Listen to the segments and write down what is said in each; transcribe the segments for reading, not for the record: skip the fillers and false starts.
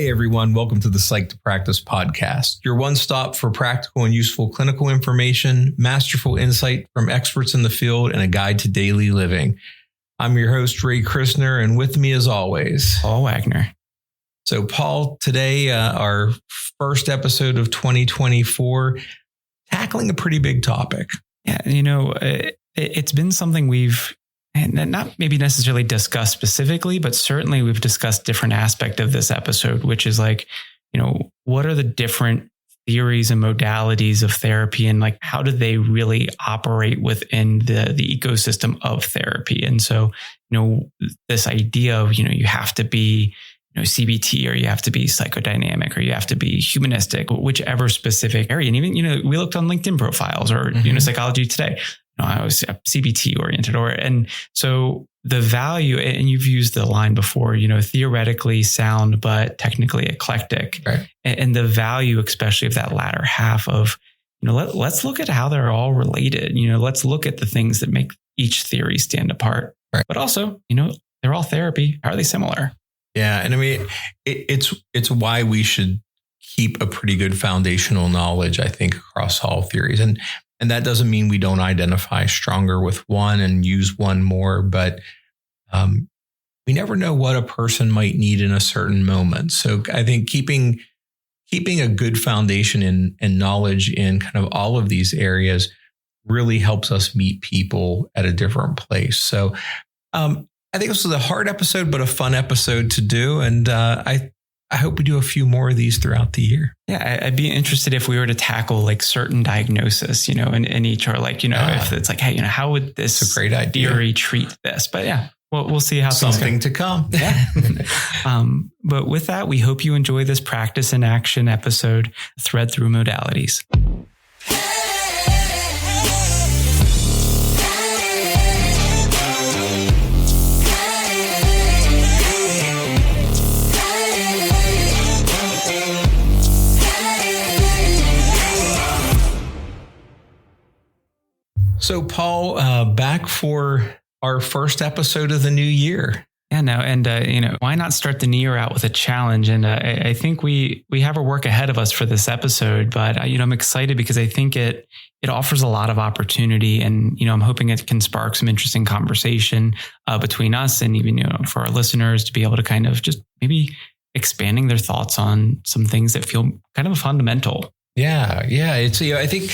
Hey everyone, welcome to the Psyched to Practice podcast, your one stop for practical and useful clinical information, masterful insight from experts in the field, and a guide to daily living. I'm your host, Ray Christner, and with me as always, Paul Wagner. So Paul, today, our first episode of 2024, tackling a pretty big topic. Yeah, it's been something we've not maybe necessarily discussed specifically, but certainly we've discussed different aspects of this episode, which is what are the different theories and modalities of therapy, and how do they really operate within the ecosystem of therapy? And so, this idea of, you have to be CBT, or you have to be psychodynamic, or you have to be humanistic, whichever specific area. And even, we looked on LinkedIn profiles or, Psychology Today. I was CBT oriented, and so the value, and you've used the line before, theoretically sound, but technically eclectic, right? And the value, especially of that latter half of, let's look at how they're all related. Let's look at the things that make each theory stand apart, right? But also, they're all therapy. How are they similar? Yeah. And I mean, it's why we should keep a pretty good foundational knowledge, I think, across all theories. And that doesn't mean we don't identify stronger with one and use one more, but we never know what a person might need in a certain moment. So I think keeping a good foundation and knowledge in kind of all of these areas really helps us meet people at a different place. So I think this was a hard episode, but a fun episode to do. And I hope we do a few more of these throughout the year. Yeah, I'd be interested if we were to tackle certain diagnosis, in each, or if it's hey, how would this great theory treat this? But yeah, we'll see how something to come. Yeah. But with that, we hope you enjoy this practice in action episode, Thread Through Modalities. So Paul, back for our first episode of the new year. Yeah, no, and why not start the new year out with a challenge? And I think we have our work ahead of us for this episode, but I'm excited because I think it offers a lot of opportunity, and I'm hoping it can spark some interesting conversation between us, and even for our listeners to be able to kind of just maybe expanding their thoughts on some things that feel kind of fundamental. Yeah. It's I think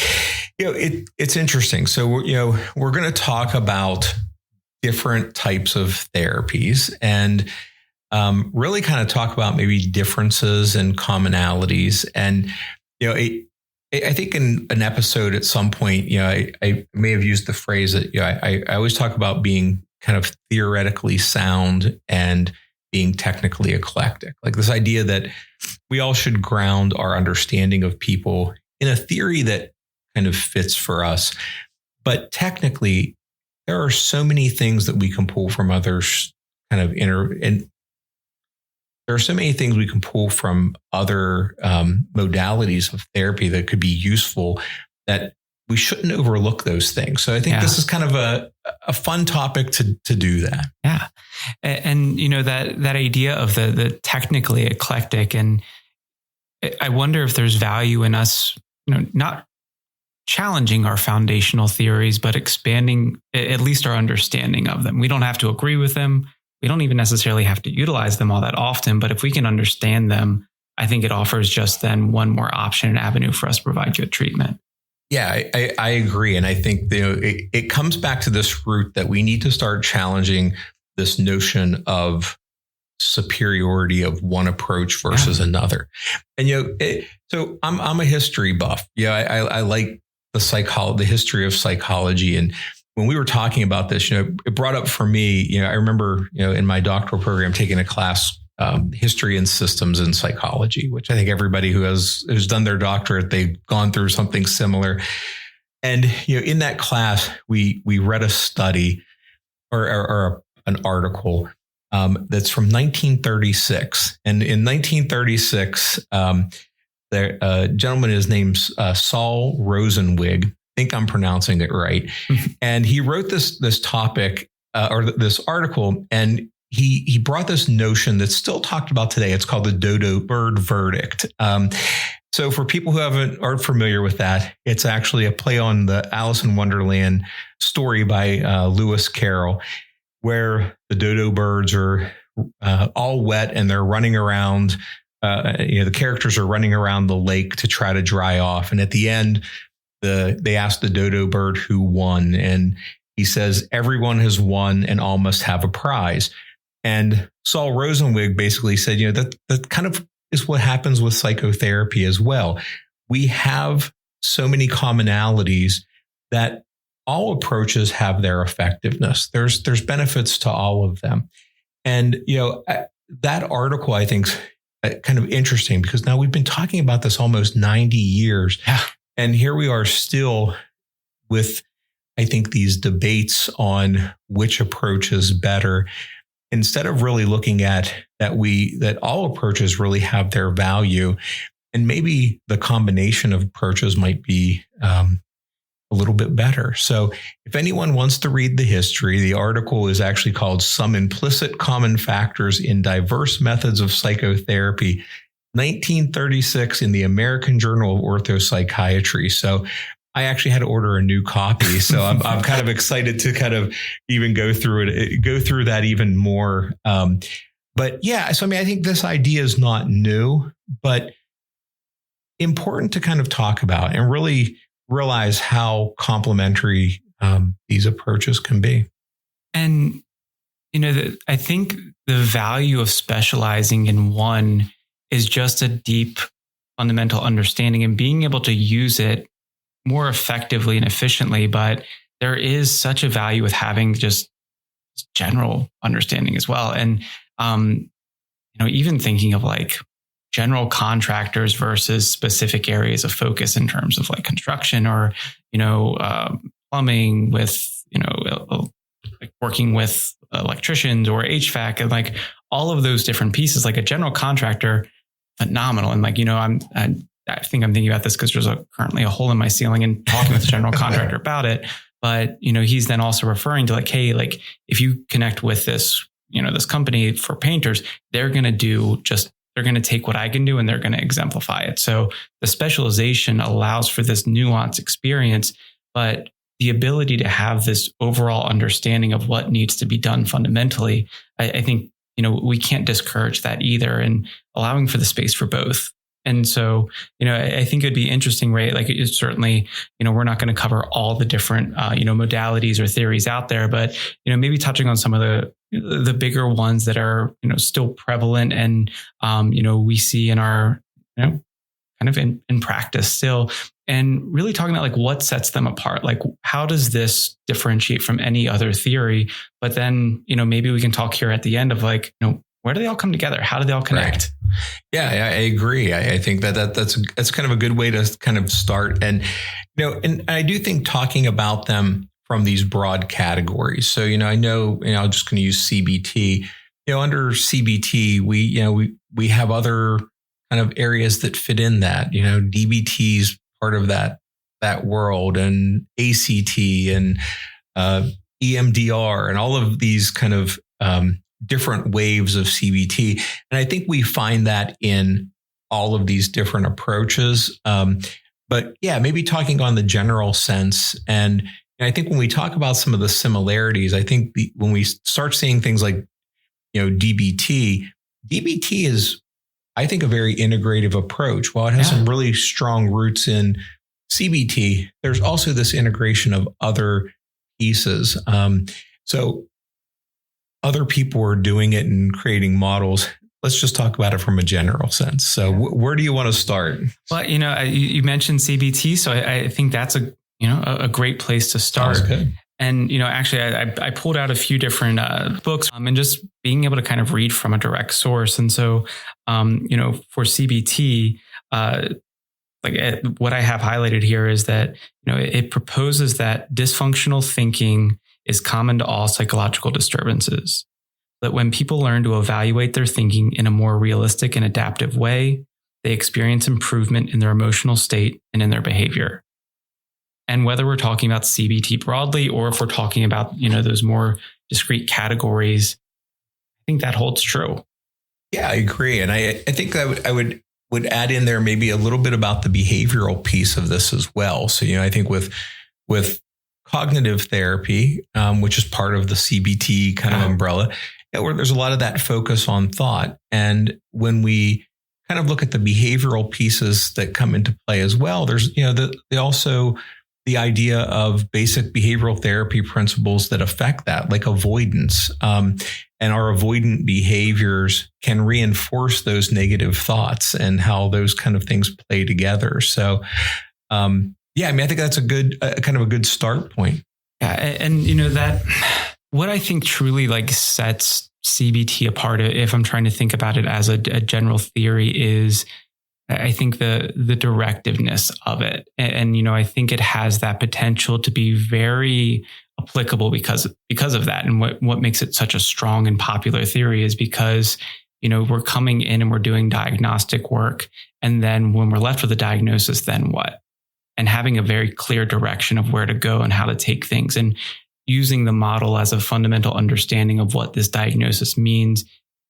it's interesting. So we're going to talk about different types of therapies and really kind of talk about maybe differences and commonalities. And I think in an episode at some point, I may have used the phrase that I always talk about being kind of theoretically sound and being technically eclectic, this idea that we all should ground our understanding of people in a theory that kind of fits for us. But technically, there are so many things that we can pull from others and there are so many things we can pull from other modalities of therapy that could be useful, that we shouldn't overlook those things. So I think this is kind of a fun topic to do that. Yeah. And that idea of the technically eclectic, and I wonder if there's value in us, not challenging our foundational theories, but expanding at least our understanding of them. We don't have to agree with them. We don't even necessarily have to utilize them all that often, but if we can understand them, I think it offers just then one more option and avenue for us to provide you a treatment. Yeah, I agree. And I think it comes back to this root that we need to start challenging this notion of superiority of one approach versus another. And so I'm a history buff. I like the history of psychology. And when we were talking about this, it brought up for me, I remember, in my doctoral program taking a class, history and systems in psychology, which I think everybody who's done their doctorate, they've gone through something similar. And, in that class, we read a study or an article that's from 1936. And in 1936, a gentleman, his name's Saul Rosenwig. I think I'm pronouncing it right. And he wrote this topic or this article, and he brought this notion that's still talked about today. It's called the dodo bird verdict. So for people who aren't familiar with that, it's actually a play on the Alice in Wonderland story by Lewis Carroll, where the dodo birds are all wet and they're running around. The characters are running around the lake to try to dry off. And at the end, they ask the dodo bird who won. And he says, everyone has won and all must have a prize. And Saul Rosenwig basically said, that kind of is what happens with psychotherapy as well. We have so many commonalities that all approaches have their effectiveness. There's benefits to all of them. And, that article, I think, is kind of interesting because now we've been talking about this almost 90 years. Yeah. And here we are still with, I think, these debates on which approach is better, instead of really looking at that all approaches really have their value. And maybe the combination of approaches might be a little bit better. So if anyone wants to read the history, the article is actually called Some Implicit Common Factors in Diverse Methods of Psychotherapy, 1936 in the American Journal of Orthopsychiatry. So I actually had to order a new copy. So I'm kind of excited to kind of even go through that even more. But yeah, so I think this idea is not new, but important to kind of talk about and really realize how complementary these approaches can be. And, I think the value of specializing in one is just a deep fundamental understanding and being able to use it more effectively and efficiently. But there is such a value with having just general understanding as well. And, even thinking of like general contractors versus specific areas of focus in terms of like construction or, plumbing with, like working with electricians or HVAC and like all of those different pieces, like a general contractor, phenomenal. And like, I think I'm thinking about this because there's currently a hole in my ceiling and talking with the general contractor about it. But, he's then also referring to like, hey, like if you connect with this, this company for painters, they're going to take what I can do and they're going to exemplify it. So the specialization allows for this nuanced experience, but the ability to have this overall understanding of what needs to be done fundamentally, I think, we can't discourage that either, and allowing for the space for both. And so, I think it'd be interesting, right? Like it's certainly, we're not going to cover all the different, modalities or theories out there, but, maybe touching on some of the bigger ones that are, still prevalent and, we see in our, kind of in practice still, and really talking about like what sets them apart. Like, how does this differentiate from any other theory? But then, maybe we can talk here at the end of like, where do they all come together? How do they all connect? Right. Yeah, I agree. I think that's kind of a good way to kind of start. And, and I do think talking about them from these broad categories. So, I know, I'm just going to use CBT, under CBT, we have other kind of areas that fit in that, DBT is part of that world, and ACT and EMDR and all of these kind of different waves of CBT. And I think we find that in all of these different approaches. But yeah, maybe talking on the general sense. And I think when we talk about some of the similarities, I think when we start seeing things like, DBT is, I think, a very integrative approach. While it has some really strong roots in CBT, there's also this integration of other pieces. So other people are doing it and creating models. Let's just talk about it from a general sense. So where do you want to start? Well, you mentioned CBT, so I think that's a great place to start. Sounds good. And, actually, I pulled out a few different books and just being able to kind of read from a direct source. And so, for CBT, what I have highlighted here is that, it proposes that dysfunctional thinking is common to all psychological disturbances. That when people learn to evaluate their thinking in a more realistic and adaptive way, they experience improvement in their emotional state and in their behavior. And whether we're talking about CBT broadly, or if we're talking about, those more discrete categories, I think that holds true. Yeah, I agree. And I think I would add in there maybe a little bit about the behavioral piece of this as well. So, I think with cognitive therapy, which is part of the CBT kind of umbrella, where there's a lot of that focus on thought. And when we kind of look at the behavioral pieces that come into play as well, there's, also the idea of basic behavioral therapy principles that affect that, like avoidance. And our avoidant behaviors can reinforce those negative thoughts and how those kind of things play together. So, I think that's a good kind of a good start point. Yeah. And that what I think truly like sets CBT apart, if I'm trying to think about it as a general theory, is I think the directiveness of it. And I think it has that potential to be very applicable because of that. And what makes it such a strong and popular theory is because, we're coming in and we're doing diagnostic work. And then when we're left with a diagnosis, then what? And having a very clear direction of where to go and how to take things, and using the model as a fundamental understanding of what this diagnosis means,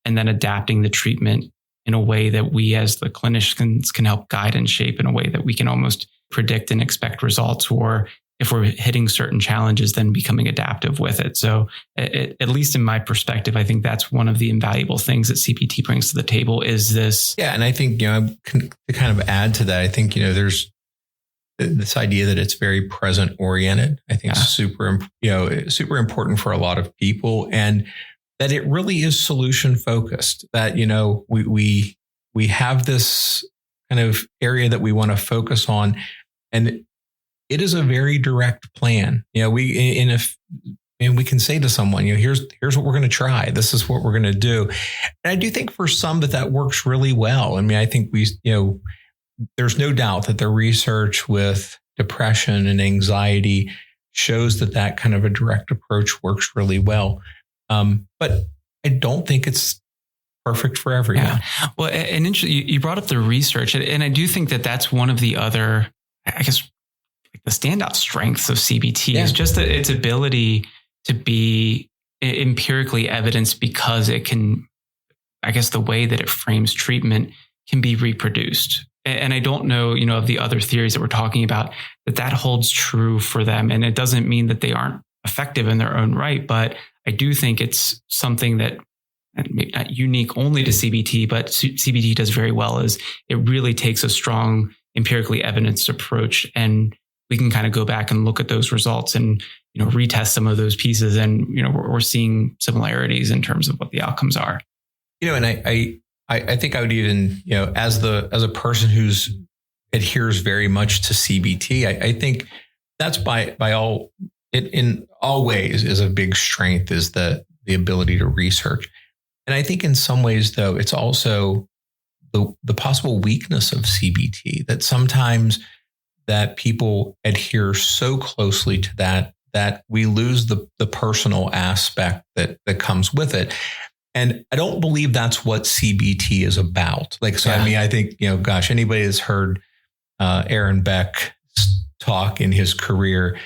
and then adapting the treatment in a way that we as the clinicians can help guide and shape in a way that we can almost predict and expect results, or if we're hitting certain challenges, then becoming adaptive with it. So at least in my perspective, I think that's one of the invaluable things that CBT brings to the table is this. Yeah. And I think, to kind of add to that, I think, there's this idea that it's very present oriented. I think is super important for a lot of people, and that it really is solution focused. That, we have this kind of area that we want to focus on, and it is a very direct plan. We can say to someone, here's what we're going to try. This is what we're going to do. And I do think for some that works really well. I mean, I think there's no doubt that the research with depression and anxiety shows that kind of a direct approach works really well. But I don't think it's perfect for everyone. Yeah. Well, and you brought up the research, and I do think that that's one of the other, I guess, the standout strengths of CBT is just its ability to be empirically evidenced, because it can, I guess, the way that it frames treatment can be reproduced. And I don't know, of the other theories that we're talking about, that holds true for them. And it doesn't mean that they aren't effective in their own right, but I do think it's something that, maybe not unique only to CBT, but CBT does very well, is it really takes a strong empirically evidenced approach, and we can kind of go back and look at those results and, retest some of those pieces. And, we're seeing similarities in terms of what the outcomes are. And I think I would even, as a person who's adheres very much to CBT, I think that's in all ways is a big strength, is the ability to research. And I think in some ways, though, it's also the possible weakness of CBT, that sometimes that people adhere so closely to that we lose the personal aspect that comes with it. And I don't believe that's what CBT is about. I mean, I think, anybody that's heard Aaron Beck talk in his career,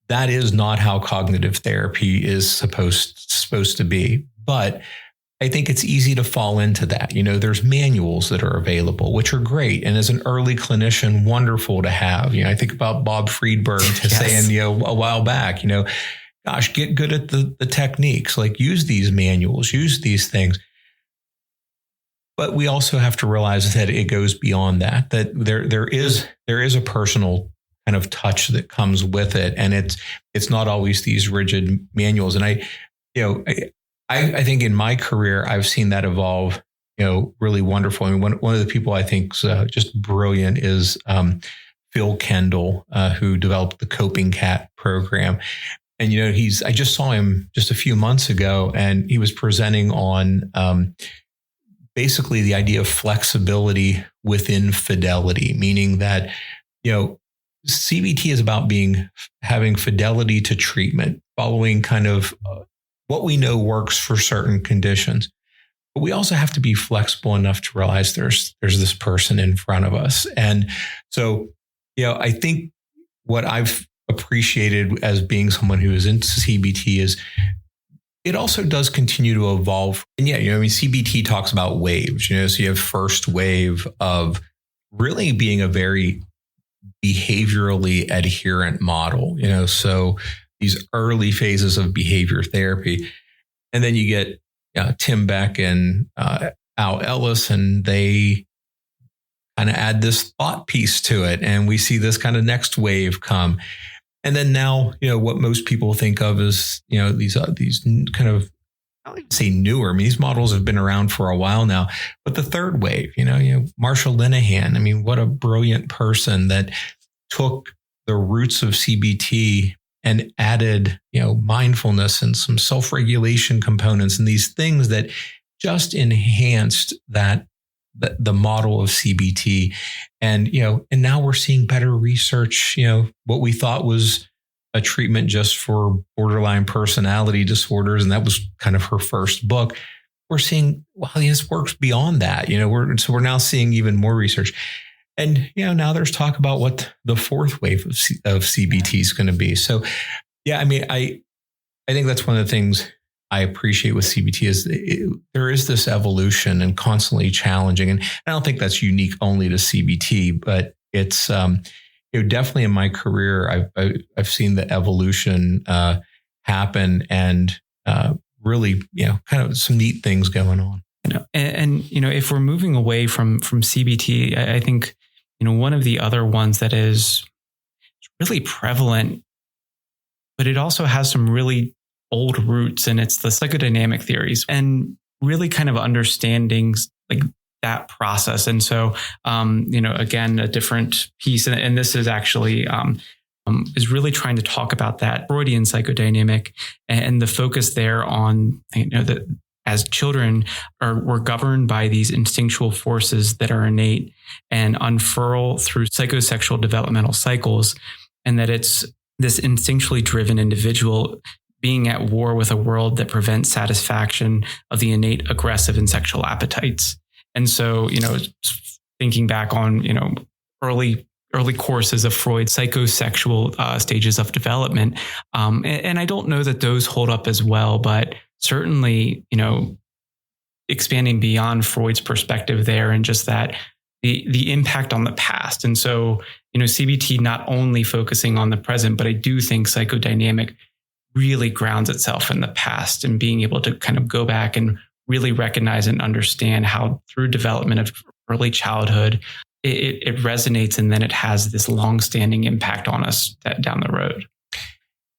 that is not how cognitive therapy is supposed to be. But I think it's easy to fall into that. There's manuals that are available, which are great. And as an early clinician, wonderful to have. I think about Bob Friedberg saying, a while back, gosh, get good at the techniques, use these manuals, use these things. But we also have to realize that it goes beyond that there is a personal kind of touch that comes with it. And it's not always these rigid manuals. And I think in my career, I've seen that evolve, really wonderful. I mean, one of the people I think is just brilliant is Phil Kendall, who developed the Coping Cat program. And, I just saw him just a few months ago, and he was presenting on basically the idea of flexibility within fidelity, meaning that, CBT is about having fidelity to treatment, following kind of what we know works for certain conditions. But we also have to be flexible enough to realize there's this person in front of us. And so, I think what I've appreciated as being someone who is into CBT is it also does continue to evolve. And yeah, CBT talks about waves, so you have first wave of really being a very behaviorally adherent model, so these early phases of behavior therapy. And then you get Tim Beck and Al Ellis, and they kind of add this thought piece to it. And we see this kind of next wave come. And then now, what most people think of as, these kind of, I don't even say newer. I mean, these models have been around for a while now, but the third wave, Marshall Linehan, I mean, what a brilliant person that took the roots of CBT and added, mindfulness and some self-regulation components and these things that just enhanced the model of CBT. And, and now we're seeing better research, what we thought was a treatment just for borderline personality disorders. And that was kind of her first book. We're seeing, wow, this works beyond that. We're now seeing even more research. And, now there's talk about what the fourth wave of CBT is going to be. So, yeah, I mean, I think that's one of the things I appreciate with CBT is there is this evolution and constantly challenging. And I don't think that's unique only to CBT, but it's, definitely in my career, I've seen the evolution happen and really, kind of some neat things going on. And if we're moving away from CBT, I think, one of the other ones that is really prevalent, but it also has some really old roots, and it's the psychodynamic theories and really kind of understanding like that process. And so, again, a different piece, and this is actually is really trying to talk about that Freudian psychodynamic and the focus there on, that as children we're governed by these instinctual forces that are innate and unfurl through psychosexual developmental cycles, and that it's this instinctually driven individual being at war with a world that prevents satisfaction of the innate aggressive and sexual appetites. And so, thinking back on, early courses of Freud's psychosexual stages of development. And I don't know that those hold up as well, but certainly, expanding beyond Freud's perspective there and just that the impact on the past. And so, CBT not only focusing on the present, but I do think psychodynamic really grounds itself in the past and being able to kind of go back and really recognize and understand how through development of early childhood, it resonates, and then it has this long-standing impact on us down the road.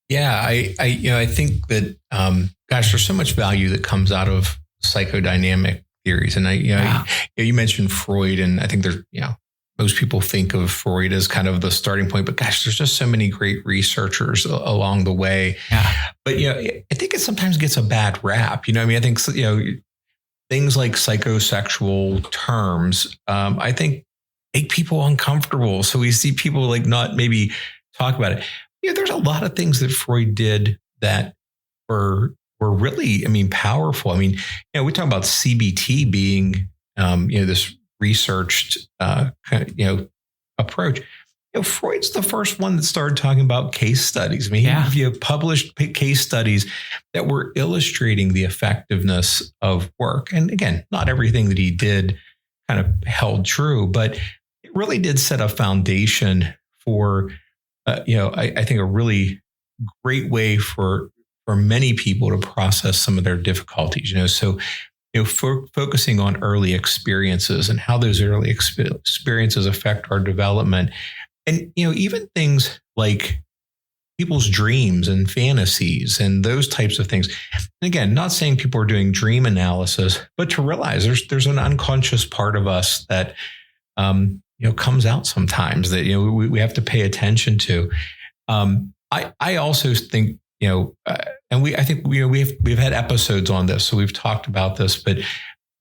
Yeah, I think that, there's so much value that comes out of psychodynamic theories. And you mentioned Freud, and I think there's, most people think of Freud as kind of the starting point, but gosh, there's just so many great researchers along the way. Yeah. But, I think it sometimes gets a bad rap. I think, things like psychosexual terms, I think make people uncomfortable. So we see people like not maybe talk about it. There's a lot of things that Freud did that were really, powerful. We talk about CBT being, this researched, approach. Freud's the first one that started talking about case studies. He published case studies that were illustrating the effectiveness of work. And again, not everything that he did kind of held true, but it really did set a foundation for, I think a really great way for many people to process some of their difficulties. So focusing on early experiences and how those early experiences affect our development. And, even things like people's dreams and fantasies and those types of things. And again, not saying people are doing dream analysis, but to realize there's an unconscious part of us that, comes out sometimes that, we have to pay attention to. I also think, I think we've had episodes on this, so we've talked about this, but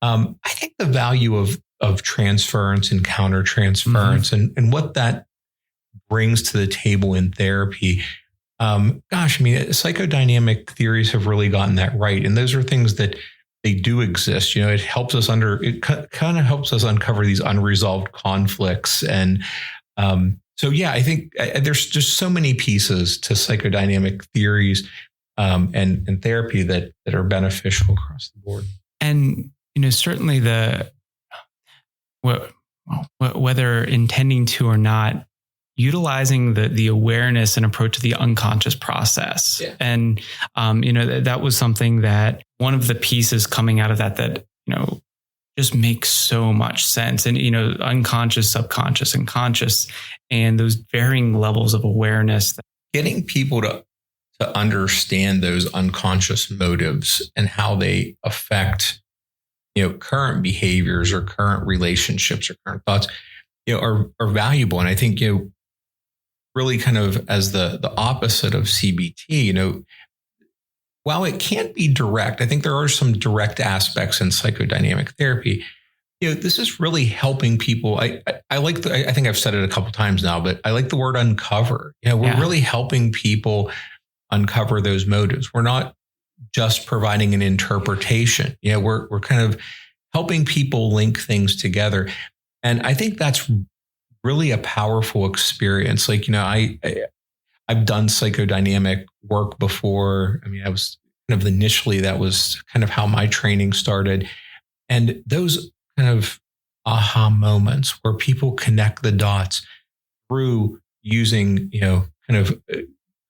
I think the value of transference and countertransference and what that brings to the table in therapy. Psychodynamic theories have really gotten that right, and those are things that they do exist. It helps us kind of helps us uncover these unresolved conflicts, and I think there's just so many pieces to psychodynamic theories. and therapy that are beneficial across the board. And, certainly whether intending to or not, utilizing the awareness and approach to the unconscious process. Yeah. And, that was something that one of the pieces coming out of that, just makes so much sense. And, unconscious, subconscious, and conscious, and those varying levels of awareness. Getting people to understand those unconscious motives and how they affect, current behaviors or current relationships or current thoughts, are valuable. And I think, really kind of as the opposite of CBT, while it can't be direct, I think there are some direct aspects in psychodynamic therapy. This is really helping people. I think I've said it a couple of times now, but I like the word uncover. We're really helping people uncover those motives. We're not just providing an interpretation. We're kind of helping people link things together. And I think that's really a powerful experience. Like, I've done psychodynamic work before. I mean, I was kind of initially, that was kind of how my training started. And those kind of aha moments where people connect the dots through using, kind of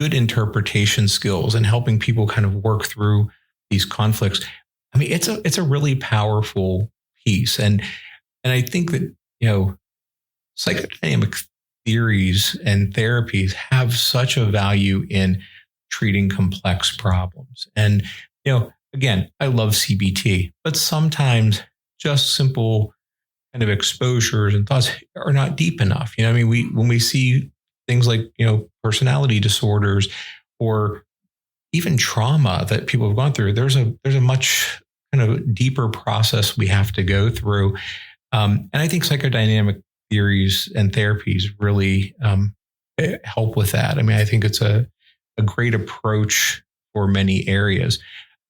good interpretation skills and helping people kind of work through these conflicts. I mean, it's a really powerful piece. And I think that, psychodynamic theories and therapies have such a value in treating complex problems. And, again, I love CBT, but sometimes just simple kind of exposures and thoughts are not deep enough. When we see things like, personality disorders or even trauma that people have gone through, there's a much kind of deeper process we have to go through. And I think psychodynamic theories and therapies really help with that. I mean, I think it's a great approach for many areas.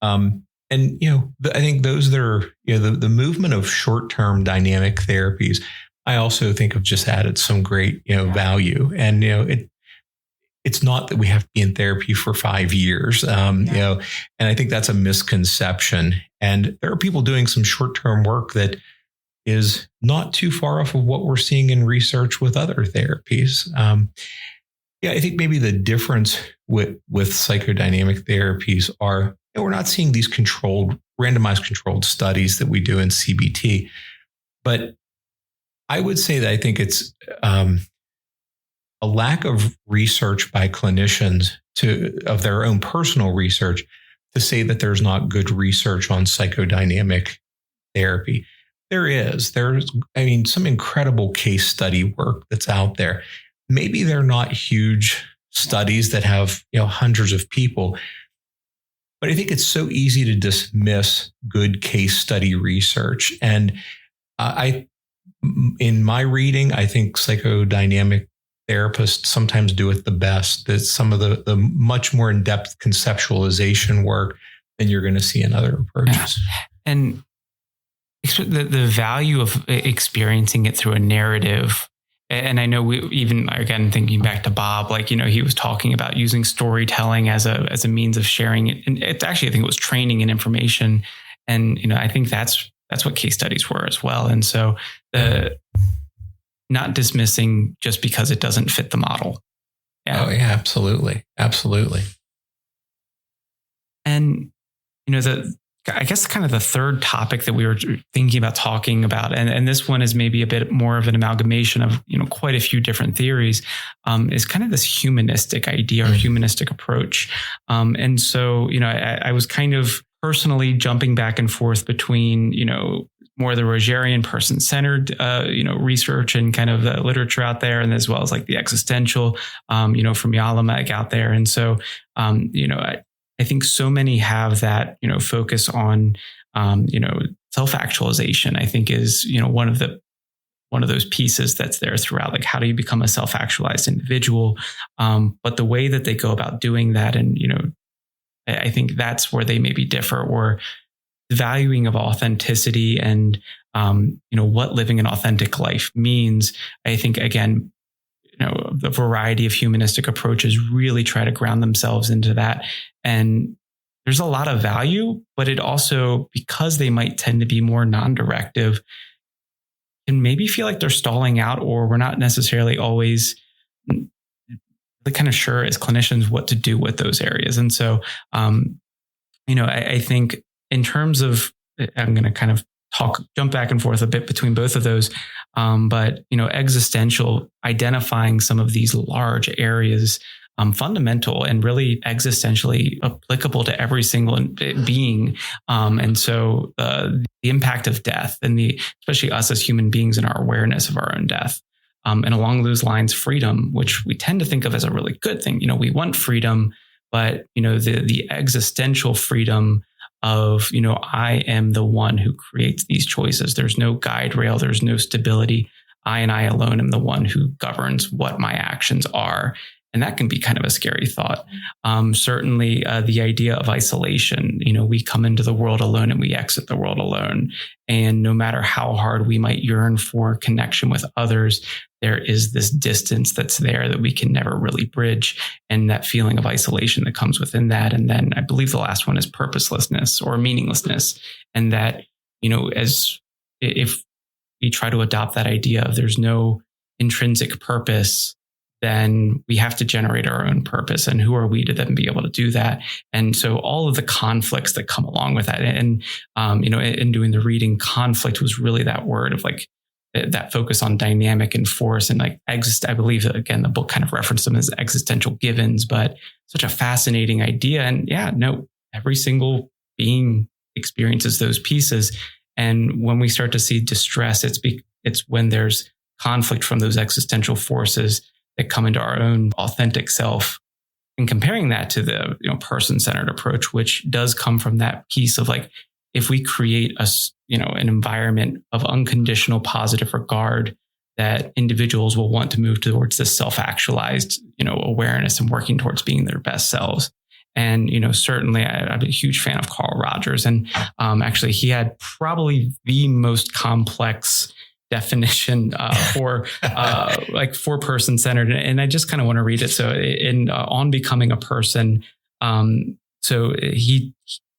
And, I think those that are, the movement of short-term dynamic therapies, I also think have just added some great, value. And, it's not that we have to be in therapy for 5 years, and I think that's a misconception. And there are people doing some short-term work that is not too far off of what we're seeing in research with other therapies. I think maybe the difference with psychodynamic therapies are, we're not seeing these randomized controlled studies that we do in CBT, but I would say that I think it's a lack of research by clinicians of their own personal research to say that there's not good research on psychodynamic therapy. There's some incredible case study work that's out there. Maybe they're not huge studies that have, hundreds of people, but I think it's so easy to dismiss good case study research. And in my reading, I think psychodynamic therapists sometimes do it the best. That's some of the much more in-depth conceptualization work than you're going to see in other approaches. And the value of experiencing it through a narrative. And I know we even, again, thinking back to Bob, he was talking about using storytelling as a means of sharing it. And it's actually, I think it was training and information. And, I think that's what case studies were as well. And so not dismissing just because it doesn't fit the model. Yeah. Oh yeah, absolutely. Absolutely. And, I guess kind of the third topic that we were thinking about talking about, and this one is maybe a bit more of an amalgamation of, quite a few different theories, is kind of this humanistic idea or humanistic approach. And so, I was kind of personally jumping back and forth between, more the Rogerian person-centered, research and kind of the literature out there, and as well as like the existential, from Yalamek out there. And so, I think so many have that, focus on, self-actualization, I think is, one of those pieces that's there throughout, like how do you become a self-actualized individual? But the way that they go about doing that, and, I think that's where they maybe differ, or the valuing of authenticity and, what living an authentic life means. I think, again, the variety of humanistic approaches really try to ground themselves into that. And there's a lot of value, but it also, because they might tend to be more non-directive, can maybe feel like they're stalling out, or we're not necessarily always kind of sure as clinicians what to do with those areas. And so, I think in terms of, I'm going to kind of jump back and forth a bit between both of those. But, existential, identifying some of these large areas, fundamental and really existentially applicable to every single being. And so the impact of death and especially us as human beings and our awareness of our own death. And along those lines, freedom, which we tend to think of as a really good thing. We want freedom, but, the existential freedom of, I am the one who creates these choices. There's no guide rail. There's no stability. I alone am the one who governs what my actions are. And that can be kind of a scary thought. Certainly the idea of isolation, we come into the world alone and we exit the world alone. And no matter how hard we might yearn for connection with others, there is this distance that's there that we can never really bridge. And that feeling of isolation that comes within that. And then I believe the last one is purposelessness or meaninglessness. And that, if we try to adopt that idea of there's no intrinsic purpose, then we have to generate our own purpose. And who are we to then be able to do that? And so all of the conflicts that come along with that. And, in doing the reading, conflict was really that word of like that focus on dynamic and force and like I believe that, again, the book kind of referenced them as existential givens, but such a fascinating idea. And every single being experiences those pieces. And when we start to see distress, it's when there's conflict from those existential forces that come into our own authentic self, and comparing that to the person-centered approach, which does come from that piece of like, if we create an environment of unconditional positive regard, that individuals will want to move towards this self-actualized, awareness and working towards being their best selves. And, certainly I'm a huge fan of Carl Rogers, and actually he had probably the most complex definition for person-centered. And I just kind of want to read it. So on becoming a person, so he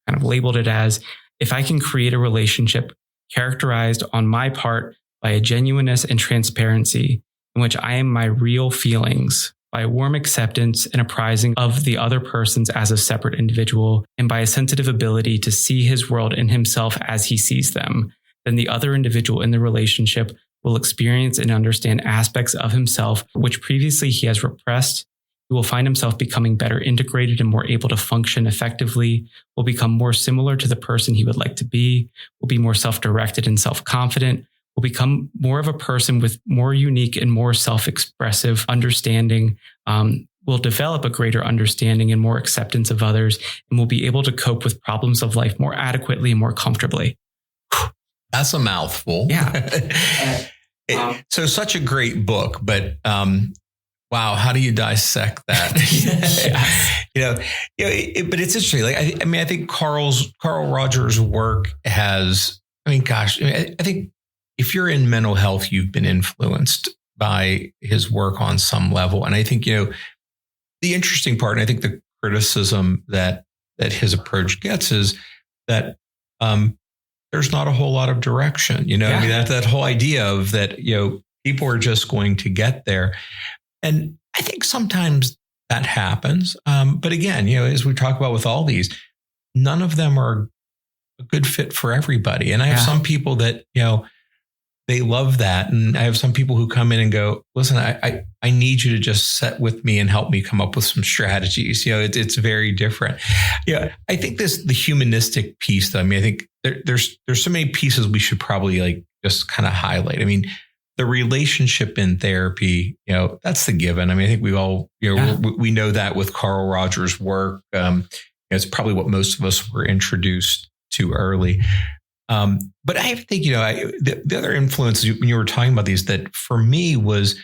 kind of labeled it as, if I can create a relationship characterized on my part by a genuineness and transparency in which I am my real feelings, by a warm acceptance and apprising of the other persons as a separate individual, and by a sensitive ability to see his world and himself as he sees them, then the other individual in the relationship will experience and understand aspects of himself which previously he has repressed. He will find himself becoming better integrated and more able to function effectively, will become more similar to the person he would like to be, will be more self-directed and self-confident, will become more of a person with more unique and more self-expressive understanding, will develop a greater understanding and more acceptance of others, and will be able to cope with problems of life more adequately and more comfortably. That's a mouthful. Yeah. So such a great book, but wow, how do you dissect that? But it's interesting. Like, I think Carl Rogers' work has, I think if you're in mental health, you've been influenced by his work on some level. And I think, the interesting part, and I think the criticism that his approach gets is that, there's not a whole lot of direction, that whole idea of that, people are just going to get there. And I think sometimes that happens. But again, as we talk about with all these, none of them are a good fit for everybody. And I have some people that, they love that. And I have some people who come in and go, listen, I need you to just sit with me and help me come up with some strategies. It's very different. I think the humanistic piece, though, I think there's so many pieces we should probably just kind of highlight. The relationship in therapy, that's the given. I think we all, we know that with Carl Rogers' work. It's probably what most of us were introduced to early. But I think, the other influences when you were talking about these, that for me was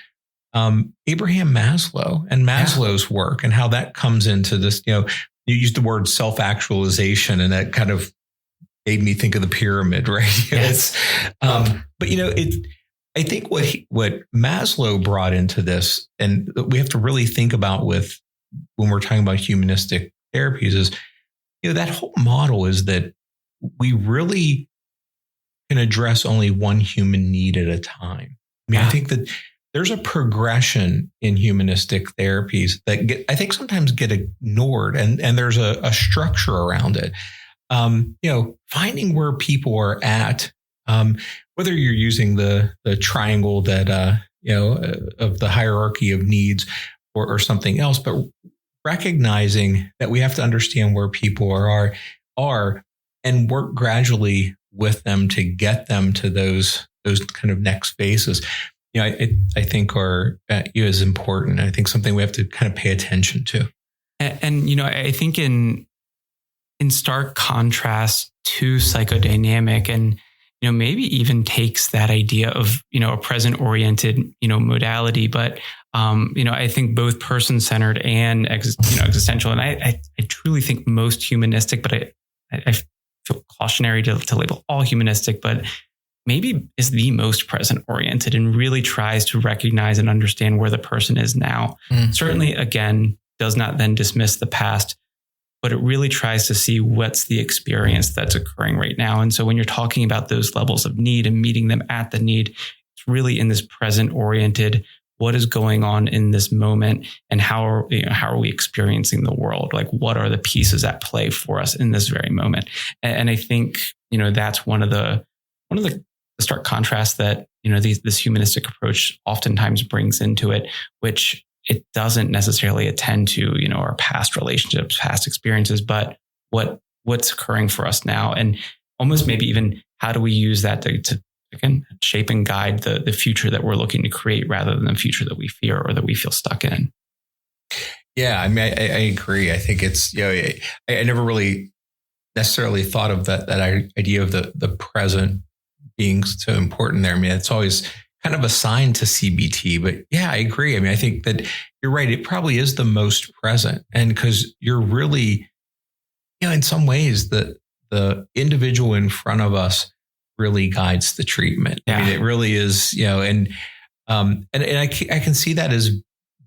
Abraham Maslow and Maslow's work and how that comes into this, you used the word self-actualization, and that kind of made me think of the pyramid, right? Yes. But I think what Maslow brought into this, and we have to really think about with when we're talking about humanistic therapies, is that whole model is that we really can address only one human need at a time. I mean, I think that there's a progression in humanistic therapies that I think sometimes get ignored, and there's a structure around it. Finding where people are at, whether you're using the triangle that of the hierarchy of needs or something else, but recognizing that we have to understand where people are and work gradually with them to get them to those kind of next phases. I think is important. I think something we have to kind of pay attention to. And I think in stark contrast to psychodynamic, and maybe even takes that idea of a present oriented modality, but I think both person centered and existential. And I truly think most humanistic, but I feel cautionary to label all humanistic, but maybe is the most present oriented and really tries to recognize and understand where the person is now. Mm-hmm. Certainly, again, does not then dismiss the past, but it really tries to see what's the experience that's occurring right now. And so when you're talking about those levels of need and meeting them at the need, it's really in this present oriented, what is going on in this moment, and how are we experiencing the world? Like, what are the pieces at play for us in this very moment? And I think, that's one of the stark contrasts that, this humanistic approach oftentimes brings into it, which it doesn't necessarily attend to, our past relationships, past experiences, but what's occurring for us now. And almost maybe even how do we use that to again, shape and guide the future that we're looking to create rather than the future that we fear or that we feel stuck in. Yeah, I mean, I agree. I think it's, I never really necessarily thought of that idea of the present being so important there. I mean, it's always kind of assigned to CBT, but yeah, I agree. I mean, I think that you're right. It probably is the most present, and because you're really, in some ways, the individual in front of us really guides the treatment. Yeah. I mean, it really is, and I can see that as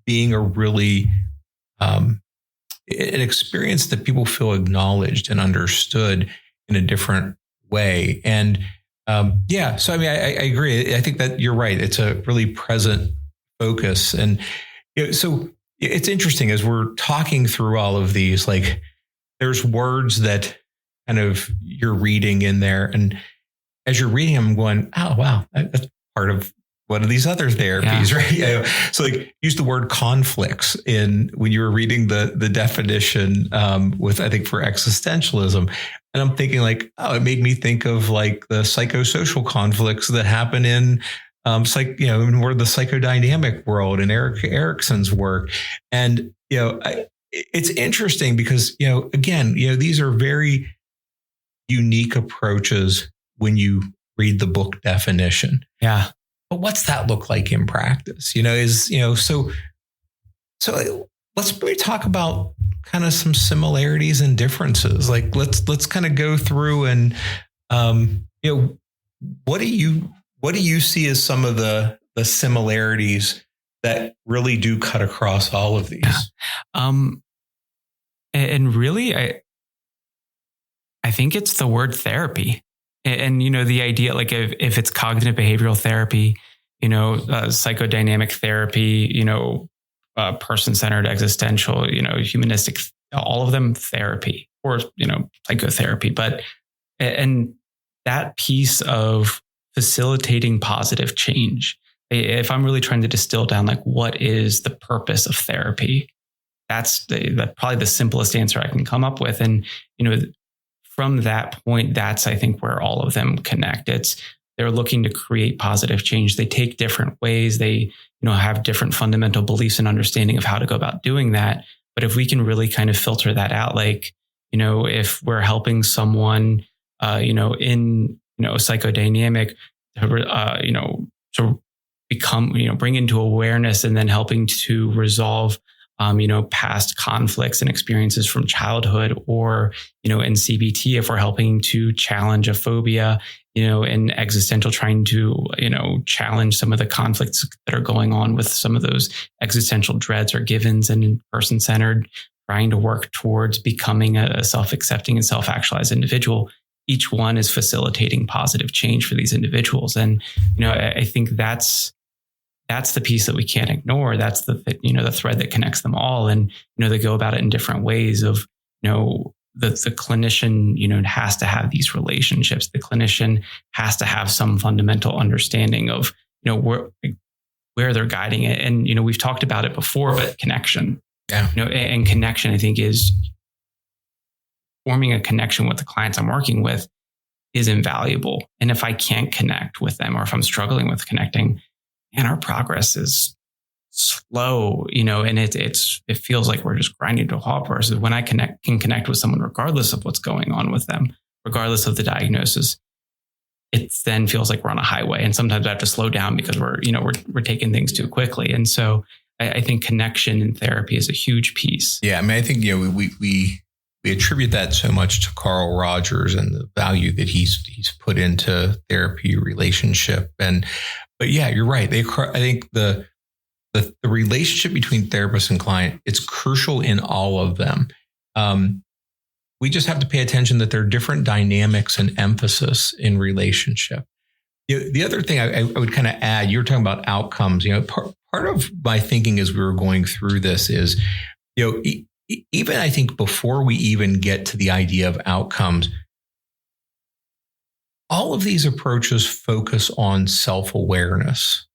being a really an experience that people feel acknowledged and understood in a different way. And so I mean, I agree. I think that you're right. It's a really present focus, and so it's interesting as we're talking through all of these. Like, there's words that kind of you're reading in there, and as you're reading them, I'm going, oh, wow, that's part of one of these other therapies, right? So like, use the word conflicts when you were reading the definition with, I think, for existentialism. And I'm thinking like, oh, it made me think of like the psychosocial conflicts that happen in more the psychodynamic world and Erik Erikson's work. And, it's interesting because, again, these are very unique approaches when you read the book definition. Yeah. But what's that look like in practice? So let's maybe talk about kind of some similarities and differences. Like, let's kind of go through and, what do you see as some of the similarities that really do cut across all of these? Yeah. And really, I think it's the word therapy. And, the idea, like if it's cognitive behavioral therapy, psychodynamic therapy, person-centered, existential, humanistic, all of them therapy or, psychotherapy. And that piece of facilitating positive change, if I'm really trying to distill down, like, what is the purpose of therapy? That's probably the simplest answer I can come up with. And, from that point, that's, I think, where all of them connect. They're looking to create positive change. They take different ways. They, have different fundamental beliefs and understanding of how to go about doing that. But if we can really kind of filter that out, like, if we're helping someone, in, psychodynamic, to become, bring into awareness and then helping to resolve past conflicts and experiences from childhood, or, in CBT, if we're helping to challenge a phobia, in existential, trying to, challenge some of the conflicts that are going on with some of those existential dreads or givens, and in person-centered, trying to work towards becoming a self-accepting and self-actualized individual. Each one is facilitating positive change for these individuals. And, I think that's the piece that we can't ignore. That's the thread that connects them all. And, they go about it in different ways of, the clinician, has to have these relationships. The clinician has to have some fundamental understanding of, where they're guiding it. And, we've talked about it before, but connection, and connection, I think, is forming a connection with the clients I'm working with is invaluable. And if I can't connect with them, or if I'm struggling with connecting, and our progress is slow, and it feels like we're just grinding to a halt. Versus when I can connect with someone, regardless of what's going on with them, regardless of the diagnosis, it then feels like we're on a highway. And sometimes I have to slow down because we're taking things too quickly. And so I think connection in therapy is a huge piece. Yeah. I mean, I think, we attribute that so much to Carl Rogers and the value that he's put into therapy relationship. But yeah, you're right. I think the relationship between therapist and client, it's crucial in all of them. We just have to pay attention that there are different dynamics and emphasis in relationship. The other thing I would kind of add, you were talking about outcomes. Part of my thinking as we were going through this is, even I think before we even get to the idea of outcomes, all of these approaches focus on self-awareness.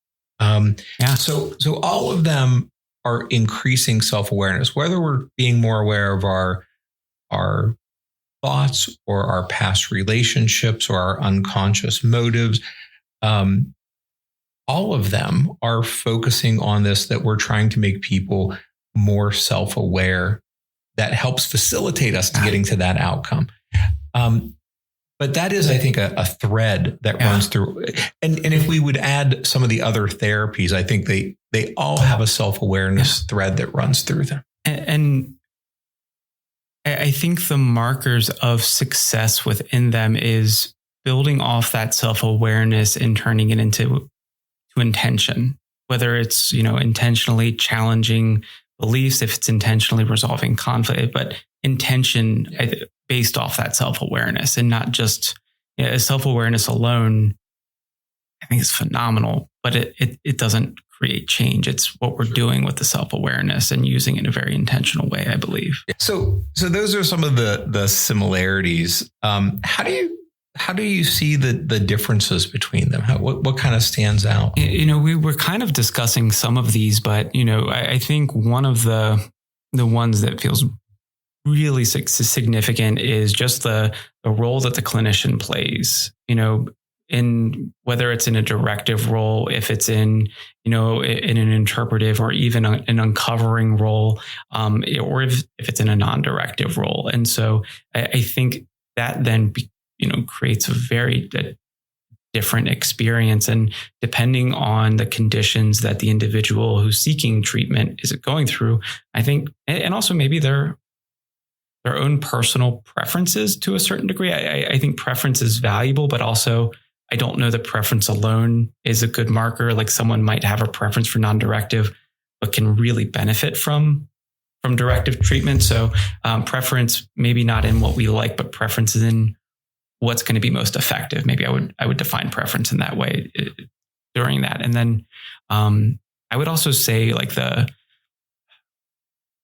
So all of them are increasing self-awareness, whether we're being more aware of our thoughts or our past relationships or our unconscious motives. All of them are focusing on this, that we're trying to make people more self-aware. That helps facilitate us to getting to that outcome. But that is, I think, a thread that runs through. And if we would add some of the other therapies, I think they all have a self-awareness thread that runs through them. And I think the markers of success within them is building off that self-awareness and turning it into intention, whether it's, intentionally challenging beliefs, if it's intentionally resolving conflict, but intention based off that self-awareness, and not just self-awareness alone. I think it's phenomenal, but it doesn't create change. It's what we're doing with the self-awareness and using it in a very intentional way, I believe. So those are some of the similarities. How do you see the differences between them? What kind of stands out? We were kind of discussing some of these, but, I think one of the ones that feels really significant is just the role that the clinician plays, in whether it's in a directive role, if it's in an interpretive or even an uncovering role, or if it's in a non-directive role. And so I think that then creates a very different experience. And depending on the conditions that the individual who's seeking treatment is going through, I think, and also maybe their own personal preferences to a certain degree. I think preference is valuable, but also I don't know that preference alone is a good marker. Like someone might have a preference for non-directive, but can really benefit from directive treatment. So preference, maybe not in what we like, but preference is in what's going to be most effective. Maybe I would define preference in that way during that. And then I would also say like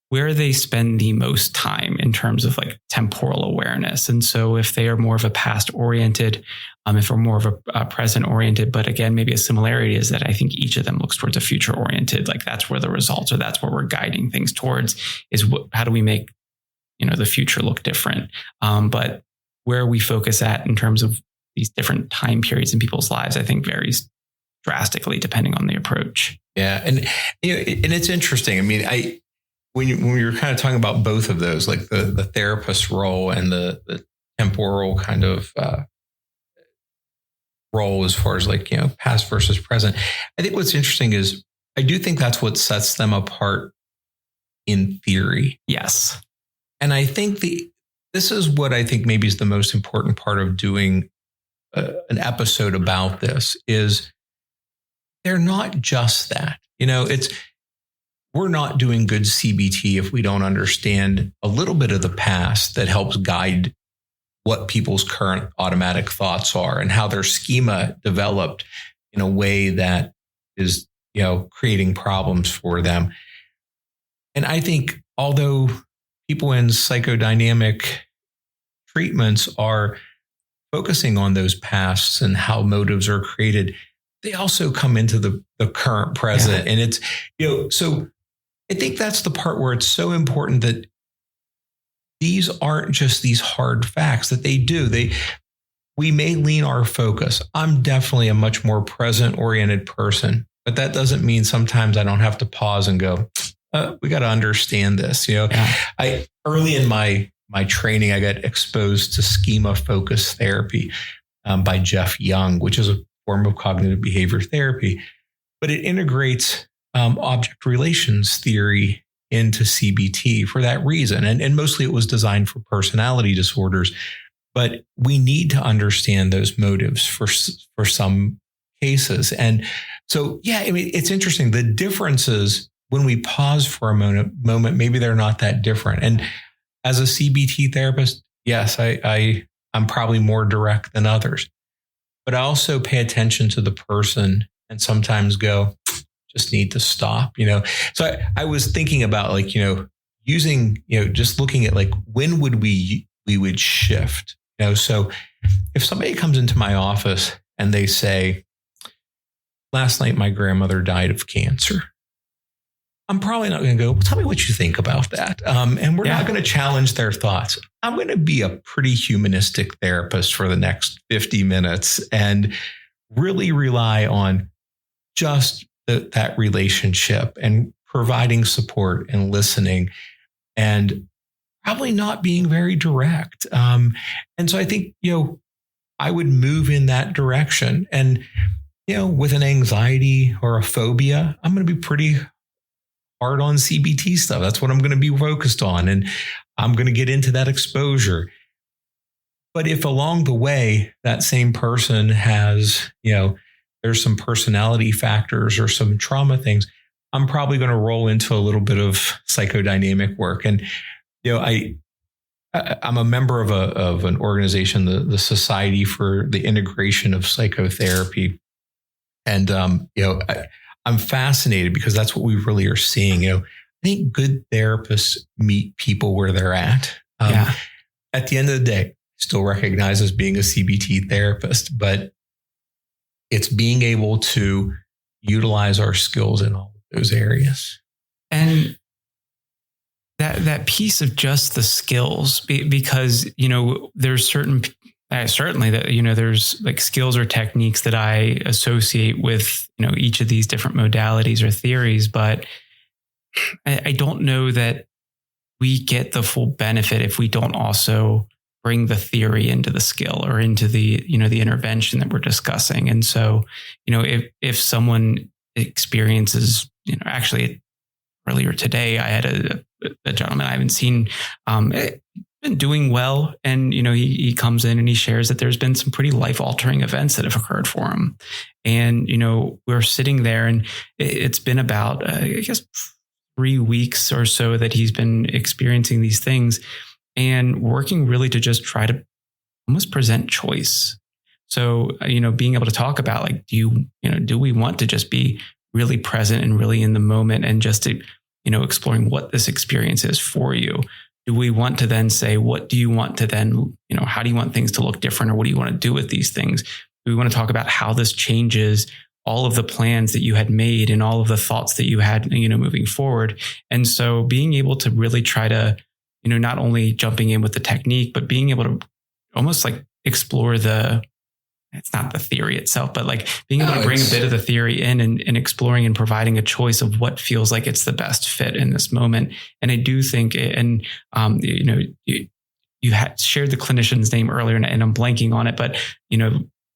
where they spend the most time in terms of like temporal awareness. And so if they are more of a past oriented, if we're more of a present oriented, but again, maybe a similarity is that I think each of them looks towards a future oriented. Like that's where the results, or that's where we're guiding things towards, is how do we make, the future look different? But where we focus at in terms of these different time periods in people's lives, I think varies drastically depending on the approach. Yeah. And, and it's interesting. I mean, when we were kind of talking about both of those, like the therapist role and the temporal kind of role as far as like, past versus present, I think what's interesting is I do think that's what sets them apart in theory. Yes. And I think this is what I think maybe is the most important part of doing an episode about this is they're not just that. We're not doing good CBT if we don't understand a little bit of the past that helps guide what people's current automatic thoughts are and how their schema developed in a way that is, creating problems for them. And I think although people in psychodynamic treatments are focusing on those pasts and how motives are created, they also come into the current present. Yeah. And it's, so I think that's the part where it's so important that these aren't just these hard facts that we may lean our focus. I'm definitely a much more present oriented person, but that doesn't mean sometimes I don't have to pause and go, we got to understand this. Early in my training, I got exposed to schema focused therapy by Jeff Young, which is a form of cognitive behavior therapy, but it integrates object relations theory into CBT for that reason. And mostly it was designed for personality disorders, but we need to understand those motives for some cases. And so, it's interesting. The differences when we pause for a moment, maybe they're not that different. And as a CBT therapist, yes, I'm probably more direct than others, but I also pay attention to the person and sometimes go, just need to stop, So I was thinking about using, just looking at when would we would shift, so if somebody comes into my office and they say, last night, my grandmother died of cancer. I'm probably not going to go, well, tell me what you think about that. And we're not going to challenge their thoughts. I'm going to be a pretty humanistic therapist for the next 50 minutes and really rely on just that relationship and providing support and listening and probably not being very direct. And so I think, I would move in that direction. And, with an anxiety or a phobia, I'm going to be pretty hard on CBT stuff. That's what I'm going to be focused on. And I'm going to get into that exposure. But if along the way, that same person has, there's some personality factors or some trauma things, I'm probably going to roll into a little bit of psychodynamic work. And, I'm a member of an organization, the Society for the Integration of Psychotherapy. And, I'm fascinated because that's what we really are seeing. I think good therapists meet people where they're at. At the end of the day, still recognized as being a CBT therapist, but it's being able to utilize our skills in all of those areas. And that piece of just the skills, because, there's certainly that, there's skills or techniques that I associate with, each of these different modalities or theories, but I don't know that we get the full benefit if we don't also bring the theory into the skill or into the, the intervention that we're discussing. And so, if someone experiences, actually earlier today, I had a gentleman I haven't seen, been doing well. And, he comes in and he shares that there's been some pretty life altering events that have occurred for him. And, we're sitting there and it's been about, 3 weeks or so that he's been experiencing these things and working really to just try to almost present choice. So, being able to talk about do we want to just be really present and really in the moment and just to, exploring what this experience is for you? Do we want to then say, what do you want to then, how do you want things to look different or what do you want to do with these things? Do we want to talk about how this changes all of the plans that you had made and all of the thoughts that you had, moving forward? And so being able to really try to, not only jumping in with the technique, but being able to almost explore it's not the theory itself, but being able to bring a bit of the theory in and exploring and providing a choice of what feels like it's the best fit in this moment. And I do think, you had shared the clinician's name earlier and I'm blanking on it, but,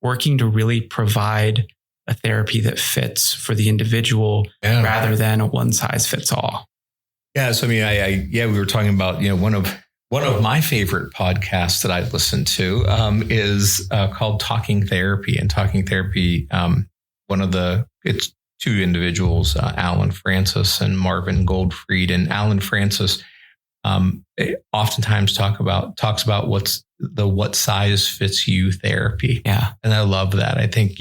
working to really provide a therapy that fits for the individual rather than a one size fits all. Yeah. So, I mean, we were talking about, one of my favorite podcasts that I listen to is called Talking Therapy. And Talking Therapy, it's two individuals, Alan Francis and Marvin Goldfried. And Alan Francis oftentimes talks about what size fits you therapy. Yeah. And I love that. I think,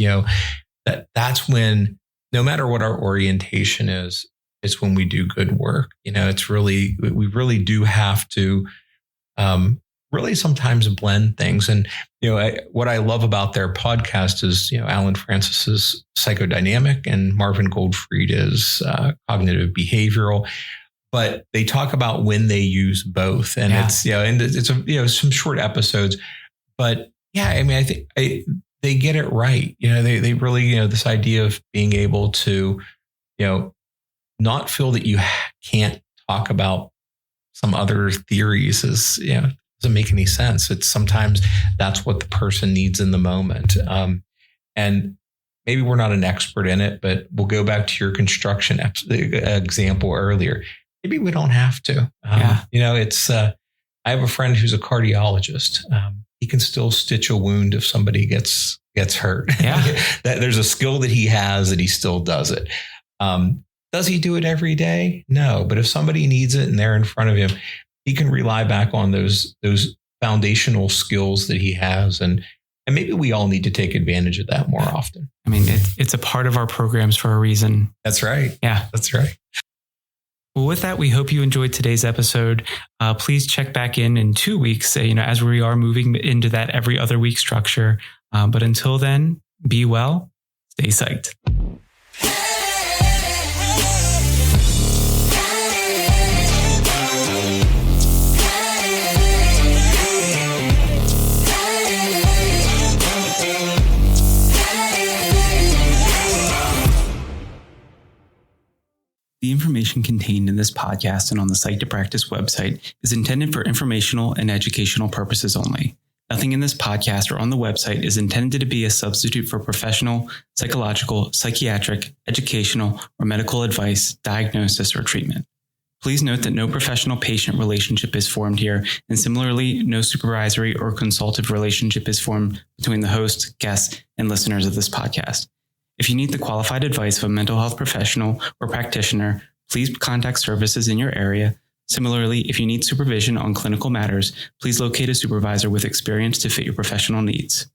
that's when, no matter what our orientation is, it's when we do good work. It's really, we really do have to really sometimes blend things. And, what I love about their podcast is, Alan Francis is psychodynamic and Marvin Goldfried is cognitive behavioral. But they talk about when they use both, and it's some short episodes. But yeah, I mean, I think they get it right. They really, this idea of being able to, not feel that you can't talk about some other theories is, doesn't make any sense. It's sometimes that's what the person needs in the moment. And maybe we're not an expert in it, but we'll go back to your construction example earlier. Maybe we don't have to. It's, I have a friend who's a cardiologist. He can still stitch a wound if somebody gets hurt. Yeah. There's a skill that he has that he still does it. Does he do it every day? No. But if somebody needs it and they're in front of him, he can rely back on those foundational skills that he has. And maybe we all need to take advantage of that more often. I mean, it's a part of our programs for a reason. That's right. Yeah, that's right. Well, with that, we hope you enjoyed today's episode. Please check back in 2 weeks, as we are moving into that every other week structure. But until then, be well, stay psyched. The information contained in this podcast and on the Psyched to Practice website is intended for informational and educational purposes only. Nothing in this podcast or on the website is intended to be a substitute for professional, psychological, psychiatric, educational, or medical advice, diagnosis, or treatment. Please note that no professional patient relationship is formed here, and similarly, no supervisory or consultative relationship is formed between the host, guests, and listeners of this podcast. If you need the qualified advice of a mental health professional or practitioner, please contact services in your area. Similarly, if you need supervision on clinical matters, please locate a supervisor with experience to fit your professional needs.